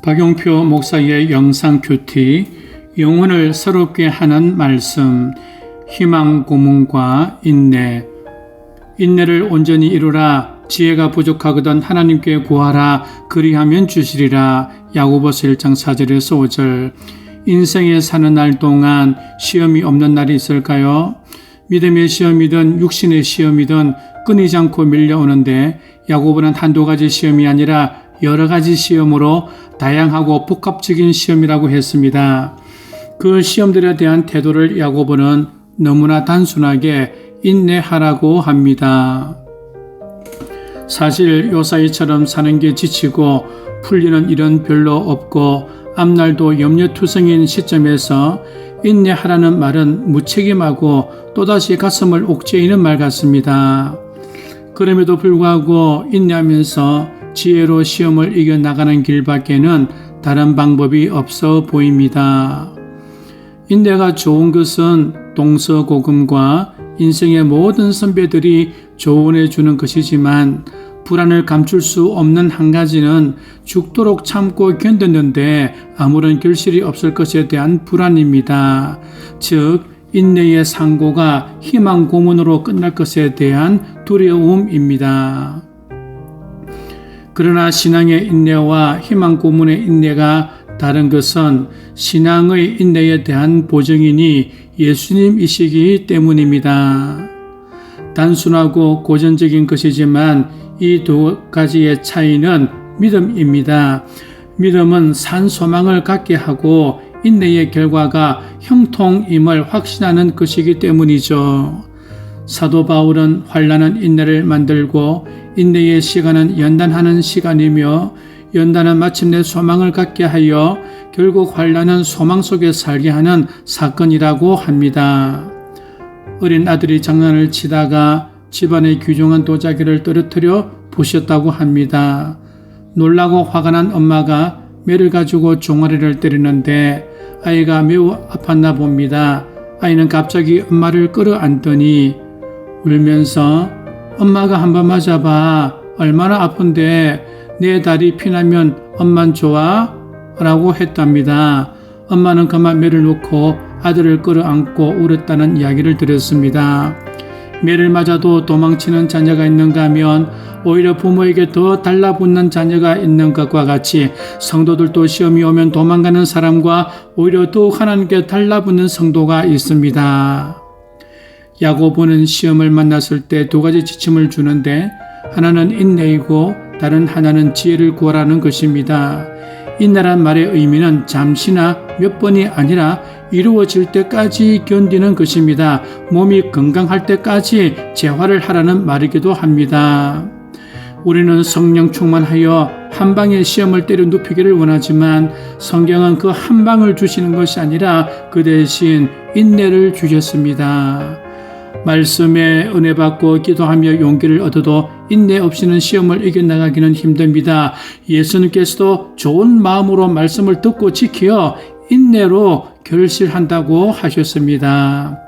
박용표 목사의 영상 큐티, 영혼을 새롭게 하는 말씀, 희망 고문과 인내. 인내를 온전히 이루라. 지혜가 부족하거든 하나님께 구하라. 그리하면 주시리라. 야고보서 1장 4절에서 5절. 인생에 사는 날 동안 시험이 없는 날이 있을까요? 믿음의 시험이든 육신의 시험이든 끊이지 않고 밀려오는데, 야고보는 한두 가지 시험이 아니라 여러 가지 시험으로 다양하고 복합적인 시험이라고 했습니다. 그 시험들에 대한 태도를 야고보는 너무나 단순하게 인내하라고 합니다. 사실 요사이처럼 사는 게 지치고 풀리는 일은 별로 없고 앞날도 염려투성인 시점에서 인내하라는 말은 무책임하고 또다시 가슴을 옥죄이는 말 같습니다. 그럼에도 불구하고 인내하면서 지혜로 시험을 이겨나가는 길밖에는 다른 방법이 없어 보입니다. 인내가 좋은 것은 동서고금과 인생의 모든 선배들이 조언해 주는 것이지만, 불안을 감출 수 없는 한 가지는 죽도록 참고 견뎠는데 아무런 결실이 없을 것에 대한 불안입니다. 즉, 인내의 상고가 희망 고문으로 끝날 것에 대한 두려움입니다. 그러나 신앙의 인내와 희망 고문의 인내가 다른 것은 신앙의 인내에 대한 보증인이 예수님이시기 때문입니다. 단순하고 고전적인 것이지만 이 두 가지의 차이는 믿음입니다. 믿음은 산 소망을 갖게 하고 인내의 결과가 형통임을 확신하는 것이기 때문이죠. 사도 바울은 환난은 인내를 만들고 인내의 시간은 연단하는 시간이며 연단은 마침내 소망을 갖게 하여 결국 환난은 소망 속에 살게 하는 사건이라고 합니다. 어린 아들이 장난을 치다가 집안의 귀중한 도자기를 떨어뜨려 부셨다고 합니다. 놀라고 화가 난 엄마가 매를 가지고 종아리를 때리는데 아이가 매우 아팠나 봅니다. 아이는 갑자기 엄마를 끌어안더니 울면서 엄마가 한번 맞아봐. 얼마나 아픈데 내 다리 피나면 엄만 좋아? 라고 했답니다. 엄마는 그만 매를 놓고 아들을 끌어안고 울었다는 이야기를 들었습니다. 매를 맞아도 도망치는 자녀가 있는가 하면 오히려 부모에게 더 달라붙는 자녀가 있는 것과 같이 성도들도 시험이 오면 도망가는 사람과 오히려 더욱 하나님께 달라붙는 성도가 있습니다. 야고보는 시험을 만났을 때 두 가지 지침을 주는데, 하나는 인내이고 다른 하나는 지혜를 구하라는 것입니다. 인내란 말의 의미는 잠시나 몇 번이 아니라 이루어질 때까지 견디는 것입니다. 몸이 건강할 때까지 재활을 하라는 말이기도 합니다. 우리는 성령 충만하여 한 방에 시험을 때려 눕히기를 원하지만, 성경은 그 한 방을 주시는 것이 아니라 그 대신 인내를 주셨습니다. 말씀에 은혜 받고 기도하며 용기를 얻어도 인내 없이는 시험을 이겨나가기는 힘듭니다. 예수님께서도 좋은 마음으로 말씀을 듣고 지켜 인내로 결실한다고 하셨습니다.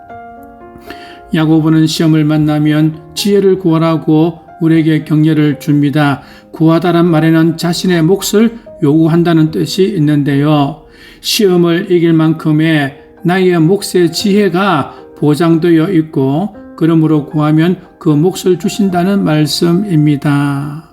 야고보는 시험을 만나면 지혜를 구하라고 우리에게 격려를 줍니다. 구하다란 말에는 자신의 몫을 요구한다는 뜻이 있는데요. 시험을 이길 만큼의 나의 몫의 지혜가 보장되어 있고, 그러므로 구하면 그 몫을 주신다는 말씀입니다.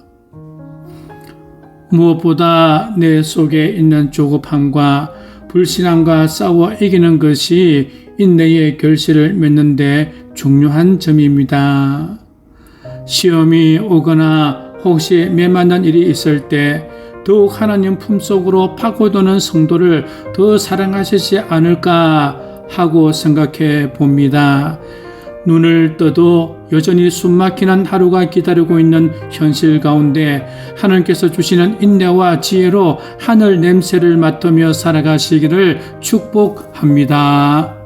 무엇보다 내 속에 있는 조급함과 불신앙과 싸워 이기는 것이 인내의 결실을 맺는 데 중요한 점입니다. 시험이 오거나 혹시 매맞는 일이 있을 때 더욱 하나님 품속으로 파고드는 성도를 더 사랑하시지 않을까 하고 생각해 봅니다. 눈을 떠도 여전히 숨막히는 하루가 기다리고 있는 현실 가운데 하나님께서 주시는 인내와 지혜로 하늘 냄새를 맡으며 살아가시기를 축복합니다.